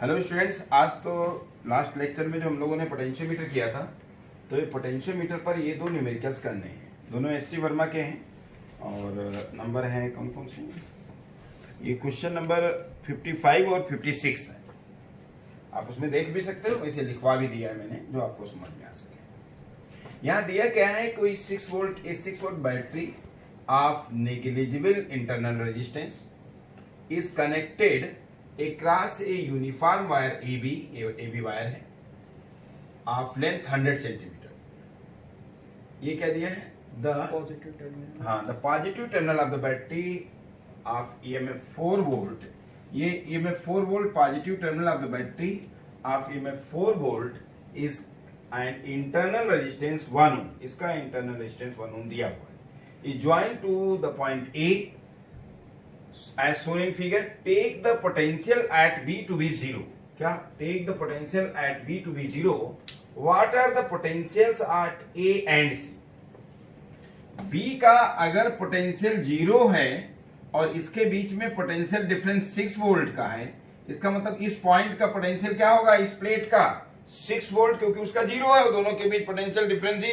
Hello students, आज तो last lecture में जो हम लोगों ने पोटेंशियोमीटर किया था, तो ये पोटेंशियोमीटर पर ये दो न्यूमेरिकल्स करने हैं। दोनों एससी वर्मा के हैं और नंबर हैं कौन कौन से। ये क्वेश्चन नंबर 55 और 56 है। आप उसमें देख भी सकते हो, वैसे लिखवा भी दिया है मैंने जो आपको समझ में आ सके। यहाँ दिया क्या है, कोई 6 volt battery of negligible internal resistance is connected across a uniform wire AB wire है ऑफ लेंथ 100 सेंटीमीटर। ये क्या दिया है, द पॉजिटिव टर्मिनल। हाँ, the positive terminal of the battery of EMF 4 volt. ये EMF 4 volt positive terminal of the battery of EMF 4 volt is and internal resistance 1 ओम। इसका internal resistance 1 ओम दिया हुआ है। Is join to the point A as shown in figure. Take the potential at B to be 0. क्या, take the potential at B to be 0. What are the potentials at A and C? B का अगर potential 0 है और इसके बीच में potential difference 6 volt का है, इसका मतलब इस पॉइंट का पोटेंशियल क्या होगा, इस प्लेट का 6 वोल्ट, क्योंकि उसका 0 है और दोनों के बीच पोटेंशियल डिफरेंस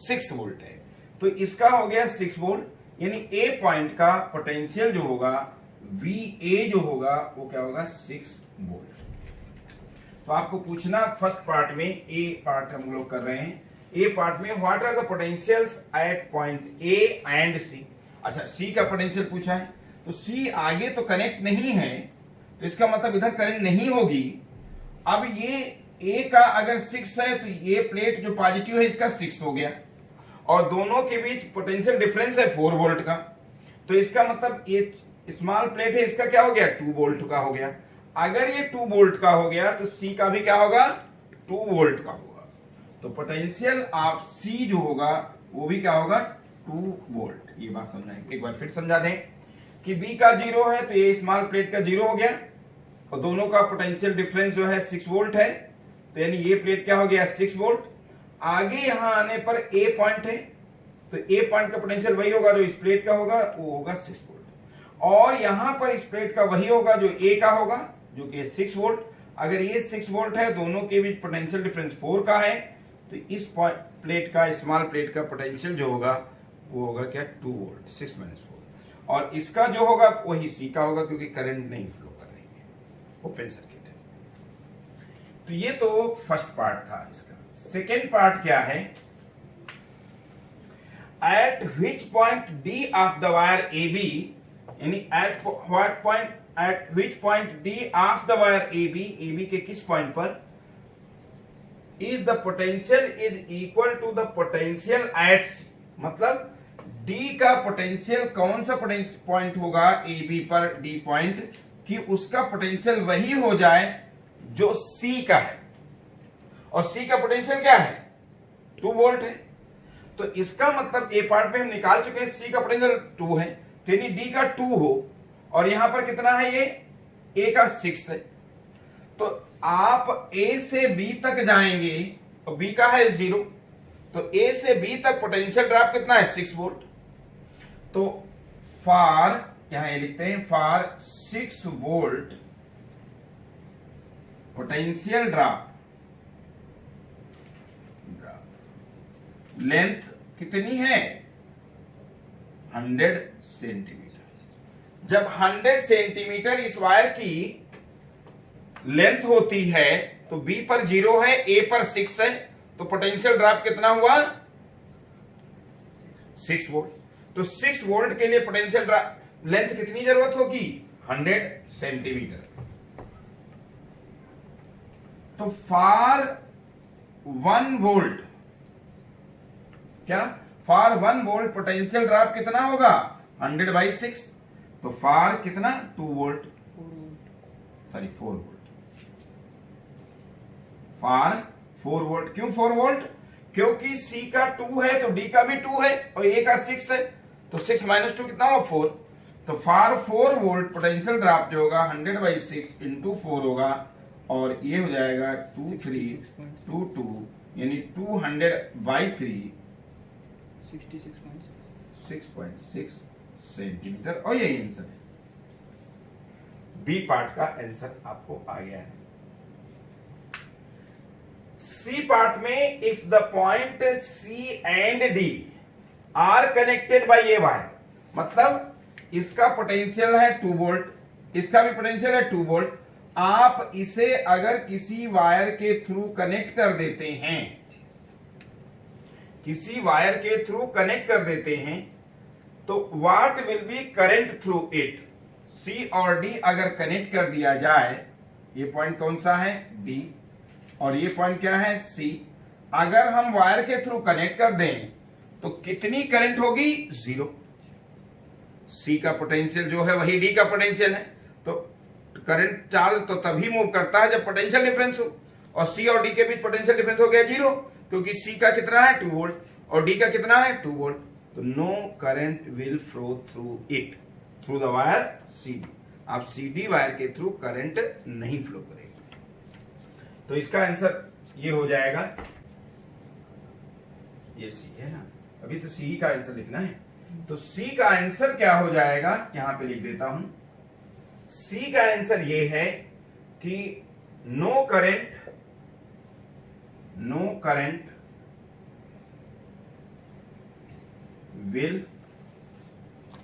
6 वोल्ट है। तो इसका हो गया 6 वोल्ट, यानी ए पॉइंट का पोटेंशियल जो होगा VA जो होगा वो क्या होगा, 6 वोल्ट। तो आपको पूछना फर्स्ट पार्ट में, ए पार्ट हम लोग कर रहे हैं, ए पार्ट में what are the potentials at point A and C। अच्छा, C का पोटेंशियल पूछा है, तो C आगे तो कनेक्ट नहीं है, तो इसका मतलब इधर करंट नहीं होगी। अब ये A का अगर 6 है तो ये प्लेट जो पॉजिटिव है इसका 6 हो गया और दोनों के बीच पोटेंशियल डिफरेंस है 4 वोल्ट का, तो इसका मतलब ये स्मॉल प्लेट है, इसका क्या हो गया, 2 वोल्ट का हो गया। अगर ये 2 वोल्ट का हो गया तो C का भी क्या होगा, 2 वोल्ट का होगा। तो पोटेंशियल ऑफ C जो होगा वो भी क्या होगा, 2 वोल्ट। ये बात समझाएंगे, एक बार फिर समझा दें कि B का 0 है तो ये स्मॉल प्लेट का 0 हो गया और दोनों का पोटेंशियल डिफरेंस जो है 6 वोल्ट है, तो यानी ये प्लेट क्या हो गया, 6 वोल्ट। आगे यहां आने पर A पॉइंट है तो A पॉइंट का पोटेंशियल वही होगा जो इस प्लेट का होगा, वो होगा 6 वोल्ट। और यहां पर इस प्लेट का वही होगा जो A का होगा, जो कि 6 वोल्ट। अगर ये 6 वोल्ट है, दोनों के बीच पोटेंशियल डिफरेंस 4 का है, तो इस प्लेट का, स्मॉल प्लेट का पोटेंशियल जो होगा वो होगा क्या, 2 वोल्ट, 6 - 4। और इसका जो होगा वही C का होगा, क्योंकि करंट नहीं फ्लो कर रही है, ओपन सर्किट है। तो ये तो फर्स्ट पार्ट था इसका। सेकेंड पार्ट क्या है, at which point D of the wire AB, यानी at which point D of the wire AB के किस पॉइंट पर is the potential is equal to the potential at C। मतलब D का पोटेंशियल कौन सा पॉइंट होगा AB पर, D पॉइंट, कि उसका पोटेंशियल वही हो जाए जो C का है, और C का पोटेंशियल क्या है, 2 वोल्ट है। तो इसका मतलब ए पार्ट में हम निकाल चुके हैं, C का पोटेंशियल 2 है, तो यानी D का 2 हो, और यहां पर कितना है, ये A का 6 है। तो आप A से B तक जाएंगे और B का है 0, तो A से B तक पोटेंशियल ड्रॉप कितना है, 6 वोल्ट। तो फॉर, यहां ये लिखते हैं, for 6 volt potential drop, length कितनी है, 100 सेंटीमीटर। जब 100 सेंटीमीटर इस वायर की लेंथ होती है तो B पर 0 है, A पर 6 है, तो पोटेंशियल ड्रॉप कितना हुआ, 6 वोल्ट। तो 6 वोल्ट के लिए पोटेंशियल ड्रॉप लेंथ कितनी जरूरत होगी, 100 सेंटीमीटर। तो फॉर 1 वोल्ट, क्या, फॉर 1 वोल्ट पोटेंशियल ड्रॉप कितना होगा, 100/6। तो फॉर कितना, 2 volt, sorry 4 volt, for 4 volt. क्यों 4 वोल्ट, क्योंकि C का 2 है तो D का भी 2 है और A का 6 है, तो 6 - 2 कितना होगा, 4। तो फॉर 4 वोल्ट पोटेंशियल ड्रॉप जो होगा 100/6 × 4 होगा, और ये हो जाएगा 2322, यानी 200/3, 6.6 सेंटीमीटर। और यही आंसर है, बी पार्ट का आंसर आपको आ गया है। सी पार्ट में if the point C and D are connected by a wire, मतलब इसका पोटेंशियल है 2 वोल्ट, इसका भी पोटेंशियल है 2 वोल्ट। आप इसे अगर किसी वायर के थ्रू कनेक्ट कर देते हैं, किसी वायर के थ्रू कनेक्ट कर देते हैं, तो what will be current through it. C और डी अगर कनेक्ट कर दिया जाए, ये पॉइंट कौन सा है, डी, और ये पॉइंट क्या है, सी। अगर हम वायर के थ्रू कनेक्ट कर दें तो कितनी करंट होगी, 0। सी का पोटेंशियल जो है वही डी का पोटेंशियल है, तो करंट चार्ज तो तभी मूव करता है जब पोटेंशियल डिफरेंस हो, और सी और डी के बीच पोटेंशियल डिफरेंस हो गया 0, क्योंकि सी का कितना है 2 वोल्ट और डी का कितना है 2 वोल्ट। तो no current will flow through it, through the wire C D. आप सी डी वायर के थ्रू करंट नहीं फ्लो करेगा। तो इसका आंसर ये हो जाएगा, ये सी है ना, अभी तो सी का आंसर लिखना है। तो सी का आंसर क्या हो जाएगा, यहां पे लिख देता हूं। सी का आंसर ये है कि no current will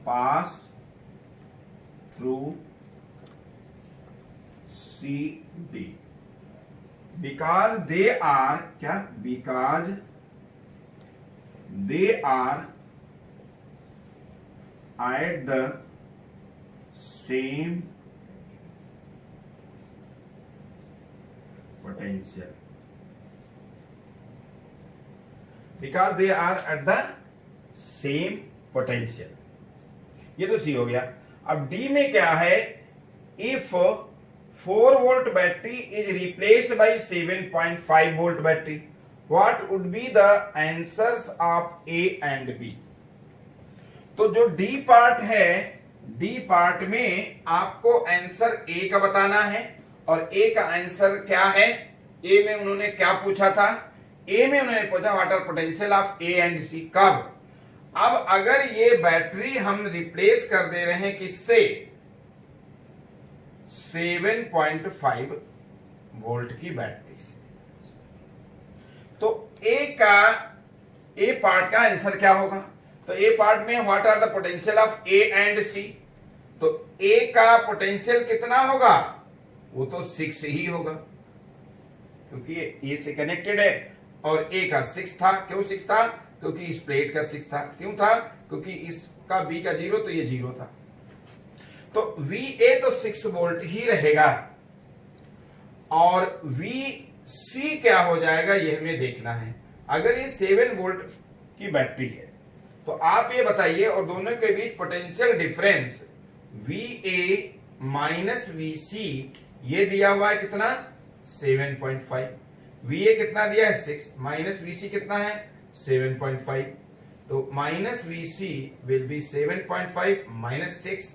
pass through c d because they are क्या, because they are at the same potential, because they are at the same potential। ये तो सी हो गया। अब डी में क्या है, if 4 volt battery is replaced by 7.5 volt battery, what would be the answers of A and B. तो जो डी पार्ट है, डी पार्ट में आपको आंसर ए का बताना है, और ए का आंसर क्या है, ए में उन्होंने क्या पूछा था, ए में उन्होंने पूछा what are potential of A and c. कब, अब अगर ये बैटरी हम रिप्लेस कर दे रहे हैं किससे, 7.5 वोल्ट की बैटरी से, तो ए पार्ट का आंसर क्या होगा। तो ए पार्ट में what are the potential of A and c, तो ए का पोटेंशियल कितना होगा, वो तो 6 ही होगा, क्योंकि ये ए से कनेक्टेड है, और ए का 6 था। क्यों 6 था, क्योंकि इस प्लेट का 6 था। क्यों था, क्योंकि इसका बी का 0, तो ये 0 था। तो वी ए तो 6 वोल्ट ही रहेगा, और वी सी क्या हो जाएगा, ये हमें देखना है। अगर ये 7 वोल्ट की बैटरी है, तो आप ये बताइए, और दोनों के बीच potential difference V a minus V c, ये दिया हुआ है कितना, 7.5। वी ए कितना दिया है, 6, माइनस वी सी कितना है, 7.5। तो minus V C will be 7.5 minus 6,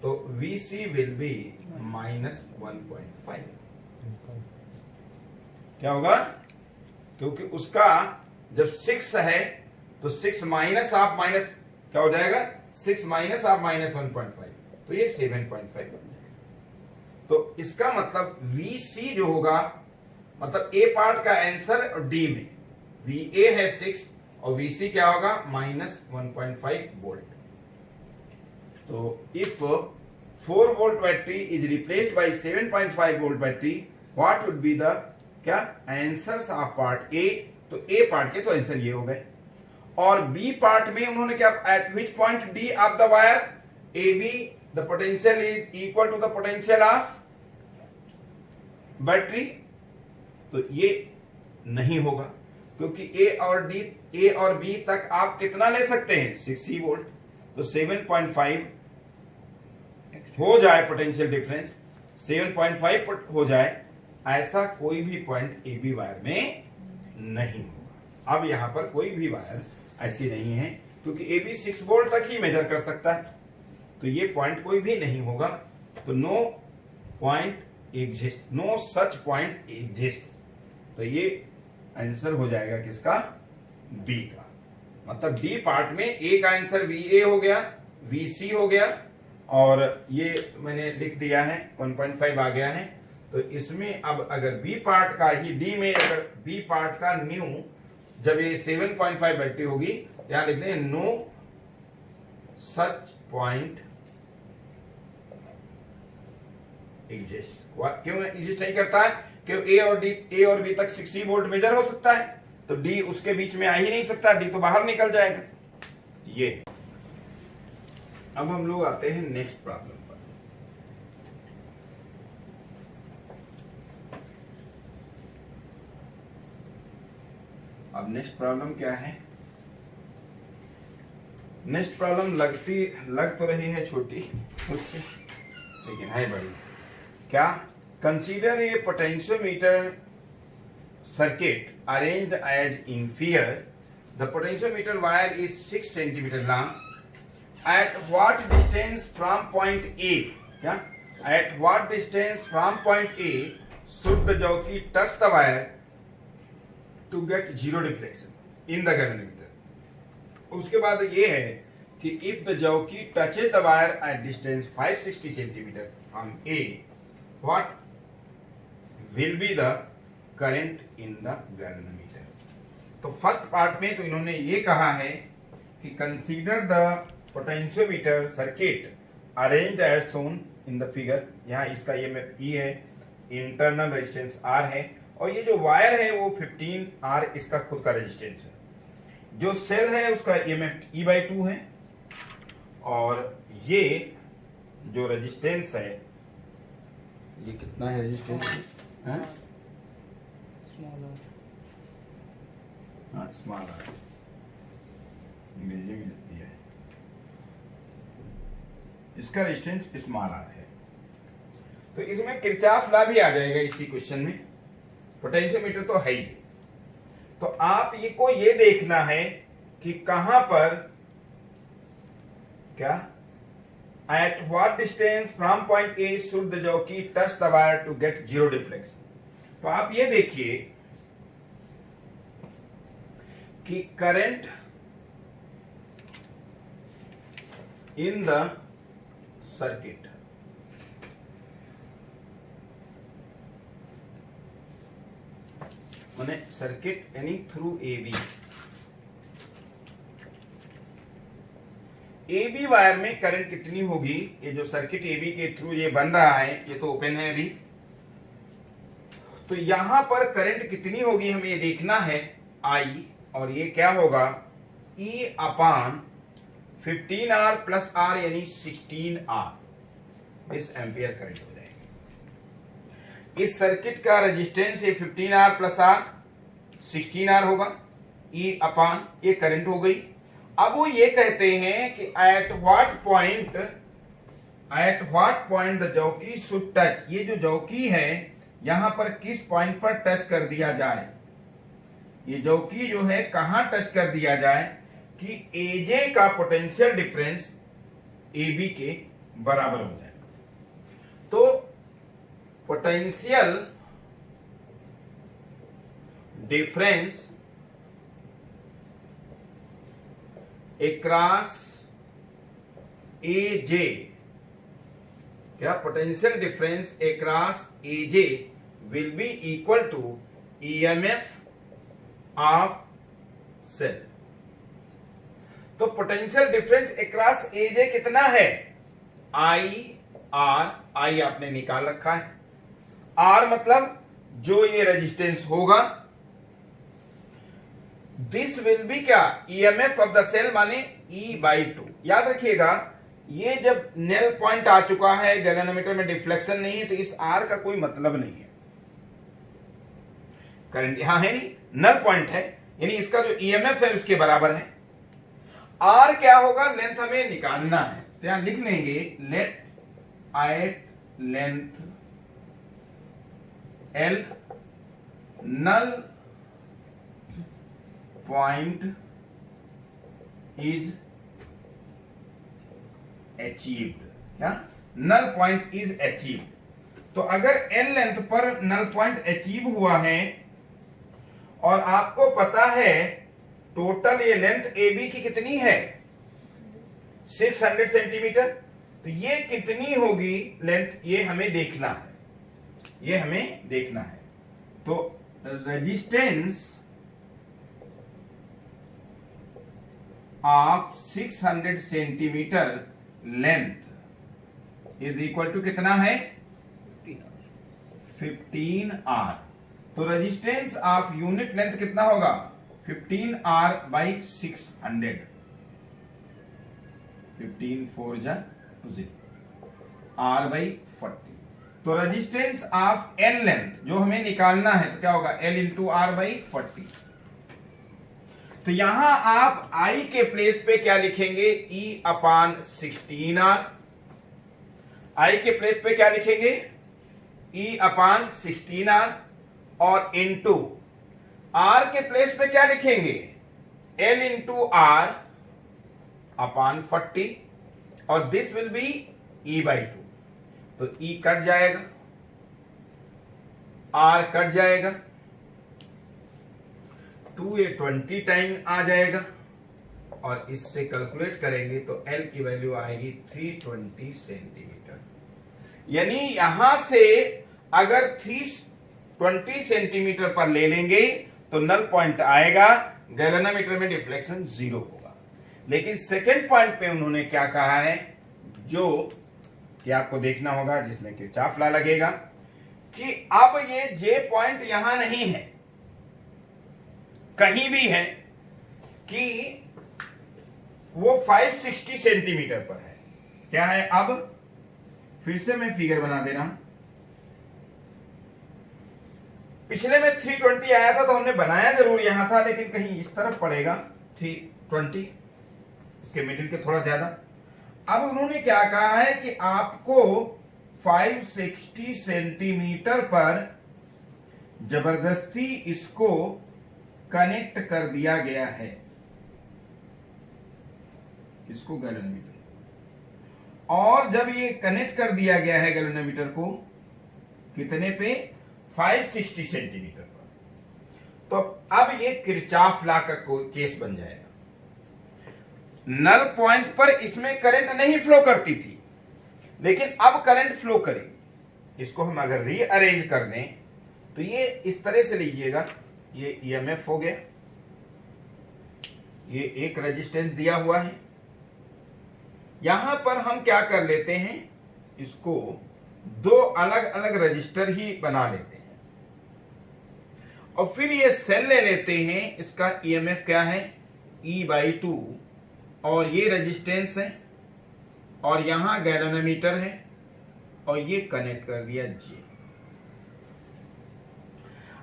तो V C will be minus 1.5। क्या होगा, क्योंकि उसका जब 6 है, तो 6 माइनस आप माइनस क्या हो जाएगा, 6 माइनस आप माइनस 1.5, तो ये 7.5 बन जाएगा। तो इसका मतलब वी सी जो होगा, मतलब ए पार्ट का आंसर, और डी में वी ए है 6 और वी सी क्या होगा, माइनस 1.5 वोल्ट। तो if 4 volt battery is replaced by 7.5 volt battery, what would be the क्या आंसर्स ऑफ पार्ट ए। तो ए पार्ट के तो आंसर ये हो गए, और बी पार्ट में उन्होंने क्या, at which point D of the wire A B the potential is equal to the potential of battery, तो ये नहीं होगा, क्योंकि ए और बी तक आप कितना ले सकते हैं, 6 ही वोल्ट। तो 7.5 हो जाए पोटेंशियल डिफरेंस, 7.5 हो जाए, ऐसा कोई भी पॉइंट ए बी वायर में नहीं होगा। अब यहां पर कोई भी वायर ऐसी नहीं है, क्योंकि ए बी 6 वोल्ट तक ही मेजर कर सकता है, तो ये पॉइंट कोई भी नहीं होगा। तो no point exist, no such point exist. तो ये आंसर हो जाएगा किसका, बी का। मतलब डी पार्ट में ए का आंसर वी ए हो गया, वी सी हो गया, और ये मैंने लिख दिया है 1.5 आ गया है। तो इसमें अब अगर बी पार्ट का ही डी में अगर बी पार्ट का न्यू जब ये 7.5 बैटरी होगी, यहां लिखते हैं नो सच पॉइंट एग्जिस्ट। क्यों एग्जिस्ट नहीं करता है? क्यों ए और बी तक 60 वोल्ट मेजर हो सकता है, तो डी उसके बीच में आ ही नहीं सकता, डी तो बाहर निकल जाएगा। ये अब हम लोग आते हैं नेक्स्ट प्रॉब्लम पर। अब नेक्स्ट प्रॉब्लम क्या है? नेक्स्ट प्रॉब्लम लग तो रही है छोटी उससे, लेकिन है बड़ी। क्या? Consider a potentiometer circuit arranged as in figure. The potentiometer wire is 6 centimeter long. At what distance from point A? Yeah? At what distance from point A should the jockey touch the wire to get zero deflection in the galvanometer? उसके बाद ये है कि if the jockey touches the wire at distance 560 centimeter from A, what will be the current in the galvanometer? तो first part में तो इन्होंने ये कहा है कि consider the potentiometer circuit arranged as shown in the figure. यहाँ इसका EMF E है, इंटरनल रेजिस्टेंस R है, और ये जो वायर है वो 15R इसका खुद का रेजिस्टेंस है। जो सेल है उसका EMF E/2 है, और ये जो रेजिस्टेंस है, ये कितना है रेजिस्टेंस? स्मॉल आर अंग्रेजी में लिख दिया है, इसका रेजिस्टेंस स्मॉल आर है। तो इसमें किरचॉफ लॉ भी आ जाएगा इसी क्वेश्चन में। पोटेंशियोमीटर तो है ही, तो आप को ये देखना है कि कहां पर, क्या, at what distance from point A should the jockey touch the wire to get zero deflection. तो आप ये देखिए कि करंट इन द सर्किट माने सर्किट यानी थ्रू AB वायर में करंट कितनी होगी? ये जो सर्किट AB के थ्रू ये बन रहा है, ये तो ओपन है अभी, तो यहां पर करंट कितनी होगी हमें ये देखना है, I, और ये क्या होगा, E/15R प्लस R यानी 16R इस एम्पियर करंट हो जाएगी। इस सर्किट का रेजिस्टेंस ये 15R प्लस R 16R होगा, E/, ये करंट हो गई। अब वो ये कहते हैं कि at what point the jockey should touch, ये जो जॉकी है यहां पर किस पॉइंट पर टच कर दिया जाए, ये जॉकी जो है कहां टच कर दिया जाए कि AJ का पोटेंशियल डिफरेंस AB के बराबर हो जाए। तो पोटेंशियल डिफरेंस अक्रॉस AJ, क्या, potential difference across AJ will be equal to EMF of cell. तो पोटेंशियल डिफरेंस अक्रॉस AJ कितना है, IR, I आपने निकाल रखा है, R मतलब जो ये रेजिस्टेंस होगा, दिस विल बी क्या, EMF ऑफ द सेल माने E/2। याद रखिएगा ये जब नेल पॉइंट आ चुका है, गैल्वेनोमीटर में डिफ्लेक्शन नहीं है, तो इस R का कोई मतलब नहीं है, करंट यहां है नहीं, नल पॉइंट है, यानी इसका जो EMF है उसके बराबर है। R क्या होगा, लेंथ हमें निकालना है, तो यहां लिख लेंगे let at length L null point is achieved, क्या, नल पॉइंट इज अचीव्ड। तो अगर L लेंथ पर नल पॉइंट अचीव हुआ है और आपको पता है टोटल ये लेंथ AB की कितनी है, 600 सेंटीमीटर, तो ये कितनी होगी लेंथ, ये हमें देखना है। ये हमें देखना है। तो resistance of 600 centimetre length is equal to कितना है 15R। तो रेजिस्टेंस ऑफ यूनिट लेंथ कितना होगा 15R बाई 600। 15 4 जा 0 R बाई 40। तो रेजिस्टेंस ऑफ एन लेंथ जो हमें निकालना है तो क्या होगा L इंटू आर बाई 40। तो यहां आप I के प्लेस पे क्या लिखेंगे E अपान 16R। I के प्लेस पे क्या लिखेंगे E अपान 16R और इंटू R के प्लेस पे क्या लिखेंगे L इंटू आर अपान 40 और this will B E by 2। तो E कट जाएगा, R कट जाएगा, 2 ये 20 टाइम आ जाएगा और इससे कैलकुलेट करेंगे तो L की वैल्यू आएगी 320 सेंटीमीटर। यानी यहां से अगर 320 सेंटीमीटर पर ले लेंगे तो नल पॉइंट आएगा, गैल्वेनोमीटर में डिफ्लेक्शन 0 होगा। लेकिन सेकेंड पॉइंट पे उन्होंने क्या कहा है जो कि आपको देखना होगा, जिसमें किरचॉफ लॉ लगेगा कि अब ये J पॉइंट यहां नहीं है, कहीं भी है कि वो 560 सेंटीमीटर पर है। क्या है अब फिर से मैं फिगर बना दे रहा हूं। पिछले में 320 आया था तो हमने बनाया जरूर यहां था, लेकिन कहीं इस तरफ पड़ेगा 320, इसके मिडिल के थोड़ा ज्यादा। अब उन्होंने क्या कहा है कि आपको 560 सेंटीमीटर पर जबरदस्ती इसको कनेक्ट कर दिया गया है, इसको गैल्वेनोमीटर, और जब ये कनेक्ट कर दिया गया है गैल्वेनोमीटर को कितने पे 560 सेंटीमीटर पर, तो अब ये किरचॉफ लॉ का केस बन जाएगा। नल पॉइंट पर इसमें करंट नहीं फ्लो करती थी, लेकिन अब करंट फ्लो करेगी। इसको हम अगर रीअरेंज कर दें तो ये इस तरह से लीजिएगा, ये ईएमएफ हो गया, ये एक रेजिस्टेंस दिया हुआ है। यहां पर हम क्या कर लेते हैं, इसको दो अलग अलग रजिस्टर ही बना लेते हैं और फिर ये सेल ले लेते हैं। इसका ईएमएफ क्या है E/2 और ये रेजिस्टेंस है और यहां गैल्वेनोमीटर है और ये कनेक्ट कर दिया J।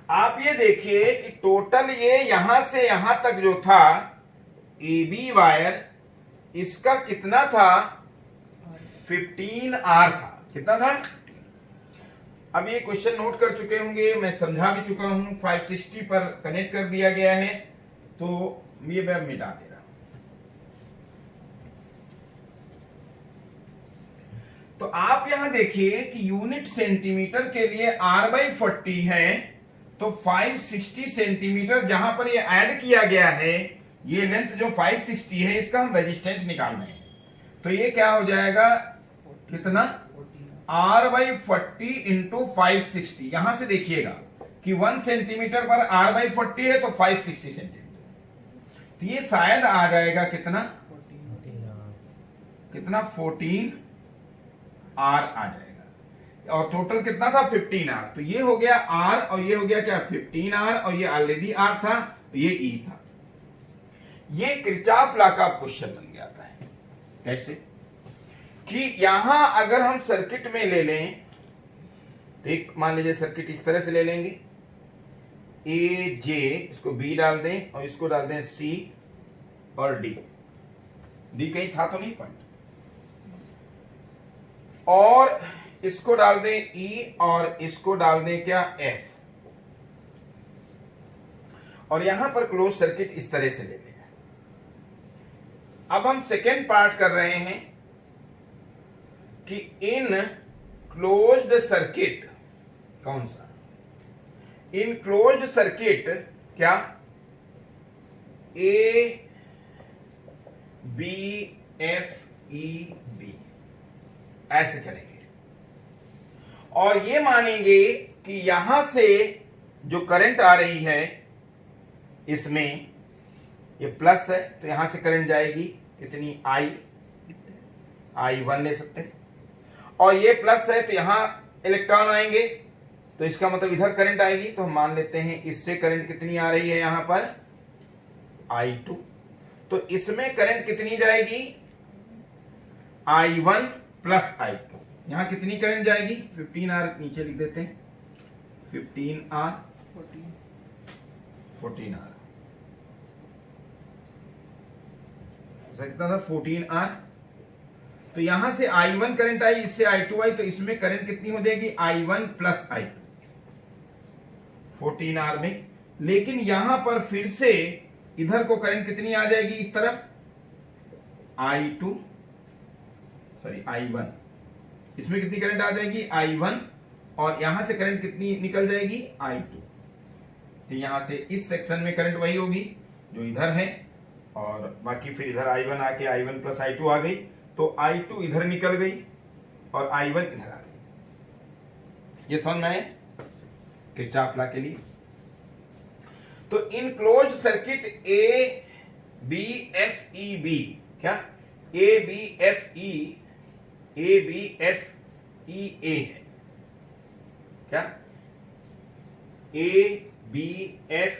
आप ये देखिए कि टोटल ये यहां से यहां तक जो था AB वायर, इसका कितना था 15R था। कितना था? अब ये क्वेश्चन नोट कर चुके होंगे, मैं समझा भी चुका हूं। 560 पर कनेक्ट कर दिया गया है तो ये मैं मिटा दे रहा हूं। तो आप यहां देखिए कि यूनिट सेंटीमीटर के लिए R/40 है, तो 560 सेंटीमीटर जहां पर ये ऐड किया गया है, ये लेंथ जो 560 है, इसका हम रेजिस्टेंस निकाल रहे हैं। तो ये क्या हो जाएगा कितना R/40 इंटू 560। यहां से देखिएगा कि 1 सेंटीमीटर पर R/40 है तो 560 सेंटीमीटर, तो ये शायद आ जाएगा कितना 14R आ जाएगा और टोटल कितना था 15R। तो ये हो गया R और ये हो गया क्या 15R और ये ऑलरेडी R था, ये E था। ये किरचॉफ लॉ का क्वेश्चन बन जाता है। कैसे कि यहां अगर हम सर्किट में ले लें तो एक मान लीजिए सर्किट इस तरह से ले लेंगे, A J, इसको B डाल दें और इसको डाल दें C और D कहीं था तो नहीं पॉइंट, और इसको डाल दें E और इसको डाल दें क्या F, और यहां पर क्लोज सर्किट इस तरह से ले लें। अब हम सेकेंड पार्ट कर रहे हैं कि इन क्लोज्ड सर्किट, कौन सा इन क्लोज्ड सर्किट, क्या A B F E B ऐसे चलेंगे और ये मानेंगे कि यहां से जो करंट आ रही है इसमें ये प्लस है, तो यहां से करंट जाएगी कितनी, I1 ले सकते हैं, और ये प्लस है तो यहां इलेक्ट्रॉन आएंगे, तो इसका मतलब इधर करंट आएगी, तो हम मान लेते हैं इससे करंट कितनी आ रही है यहां पर I2, तो इसमें करंट कितनी जाएगी I1 प्लस I2, यहां कितनी करंट जाएगी 15R, नीचे लिख देते हैं 15R 14R, कितना था 14R, तो यहां से I1 करंट आई, इससे I2 आई, तो इसमें करंट कितनी हो जाएगी I1 प्लस I2 14R में। लेकिन यहां पर फिर से इधर को करंट कितनी आ जाएगी इस तरफ I1, इसमें कितनी करंट आ जाएगी I1, और यहां से करंट कितनी निकल जाएगी I2, तो यहां से इस सेक्शन में करंट वही होगी जो इधर है, और बाकी फिर इधर I1 आके I1 प्लस I2 आ गई, तो I2 इधर निकल गई और I1 इधर आ गई। ये समझ में आए किरचॉफ लॉ के लिए। तो इन क्लोज सर्किट ABFEB, क्या ABFEA है, क्या ABFEA,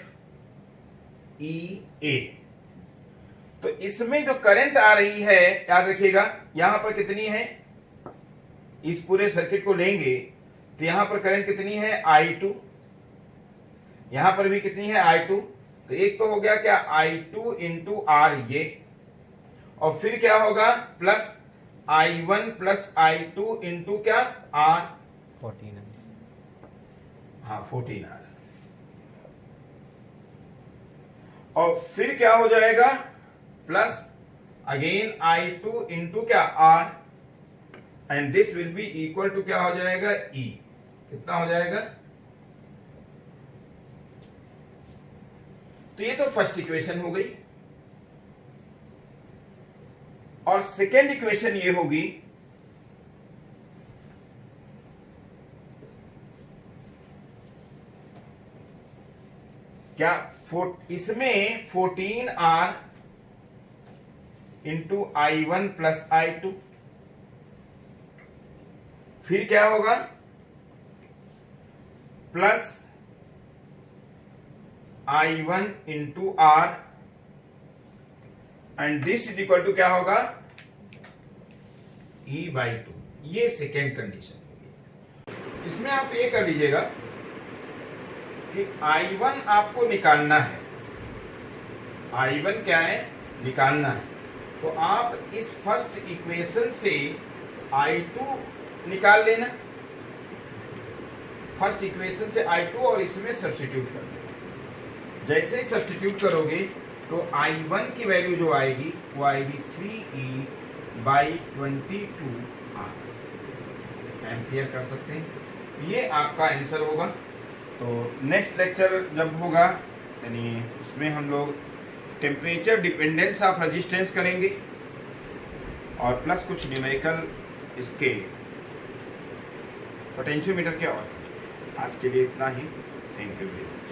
तो इसमें जो करंट आ रही है याद रखिएगा, यहां पर कितनी है, इस पूरे सर्किट को लेंगे तो यहां पर करंट कितनी है I2, यहां पर भी कितनी है I2, तो एक तो हो गया क्या I2 इंटू R ये, और फिर क्या होगा plus I1 plus I2 into क्या R 14, हाँ 14R, और फिर क्या हो जाएगा प्लस अगेन I2 इंटू क्या R, and this will be equal to क्या हो जाएगा E, कितना हो जाएगा, तो ये तो फर्स्ट इक्वेशन हो गई, और सेकेंड इक्वेशन ये होगी क्या इसमें 14R into I1 plus I2, फिर क्या होगा plus I1 into R, and this is equal to क्या होगा E/2, ये सेकेंड कंडीशन होगी। इसमें आप ये कर लीजिएगा कि I1 आपको निकालना है, I1 क्या है निकालना है, तो आप इस फर्स्ट इक्वेशन से I2 निकाल लेना, फर्स्ट इक्वेशन से I2 और इसमें सब्स्टिट्यूट कर देना। जैसे ही सब्स्टिट्यूट करोगे तो I1 की वैल्यू जो आएगी वो आएगी 3E/22R एम्पियर कर सकते हैं, ये आपका आंसर होगा। तो नेक्स्ट लेक्चर जब होगा यानी उसमें हम लोग टेम्परेचर डिपेंडेंस ऑफ रेजिस्टेंस करेंगे और प्लस कुछ न्यूमेरिकल इसके पोटेंशियोमीटर के, और आज के लिए इतना ही, थैंक यू।